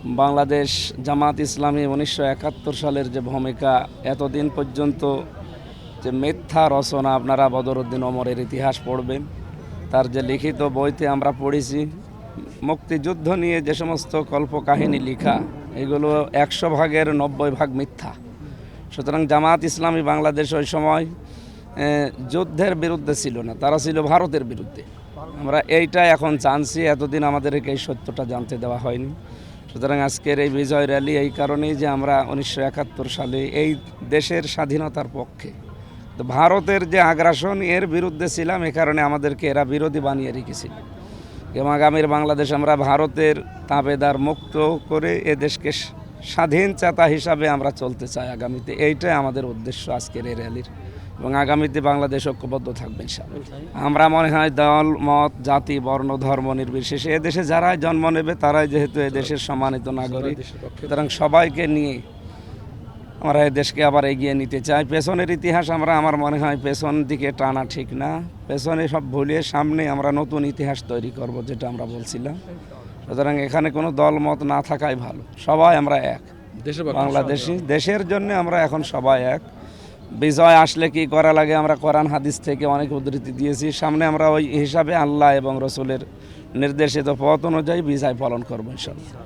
বাংলাদেশ জামাত ইসলামী 1971 সালের যে ভূমিকা, এতদিন পর্যন্ত যে মিথ্যা রচনা, আপনারা বদরউদ্দিন ওমরের ইতিহাস পড়বেন, তার যে লিখিত বইতে আমরা পড়েছি মুক্তিযুদ্ধ নিয়ে যে সমস্ত কল্পকাহিনী লেখা, এগুলো 100 ভাগের 90 ভাগ মিথ্যা। সুতরাং জামাত ইসলামী বাংলাদেশ ওই সময় যুদ্ধের বিরুদ্ধে ছিল না, তারা ছিল ভারতের বিরুদ্ধে। আমরা এইটা এখন জানছি, এতদিন আমাদেরকে এই সত্যটা জানতে দেওয়া হয়নি। সুতরাং আজকের এই বিজয় র্যালি এই কারণেই যে আমরা 1971 সালে এই দেশের স্বাধীনতার পক্ষে, তো ভারতের যে আগ্রাসন এর বিরুদ্ধে ছিলাম, এ কারণে আমাদেরকে এরা বিরোধী বানিয়ে রেখেছিল। এবং আগামীর বাংলাদেশ আমরা ভারতের তাবেদার মুক্ত করে এ দেশকে স্বাধীন চেতা হিসাবে আমরা চলতে চাই আগামীতে। এইটাই আমাদের উদ্দেশ্য আজকের এই র্যালির, এবং আগামীতে বাংলাদেশ ঐক্যবদ্ধ থাকবে ইনশাআল্লাহ। আমরা মনে হয় দল মত জাতি বর্ণ ধর্ম নির্বিশেষে এদেশে যারাই জন্ম নেবে তারাই যেহেতু এদেশের সম্মানিত নাগরিক, সুতরাং সবাইকে নিয়ে আমরা এই দেশকে আবার এগিয়ে নিতে চাই। পেছনের ইতিহাস আমার মনে হয় পেছন দিকে টানা ঠিক না, পেছনে সব ভুলিয়ে সামনে আমরা নতুন ইতিহাস তৈরি করব, যেটা আমরা বলছিলাম। সুতরাং এখানে কোনো দল মত না থাকাই ভালো, সবাই আমরা এক বাংলাদেশি, দেশের জন্য আমরা এখন সবাই এক। বিজয় আসলে কি করা লাগে আমরা কোরআন হাদিস থেকে অনেক উদ্ধৃতি দিয়েছি, সামনে আমরা ওই হিসাবে আল্লাহ এবং রসুলের নির্দেশিত পথ অনুযায়ী বিজয় পালন করবো ইনশাআল্লাহ।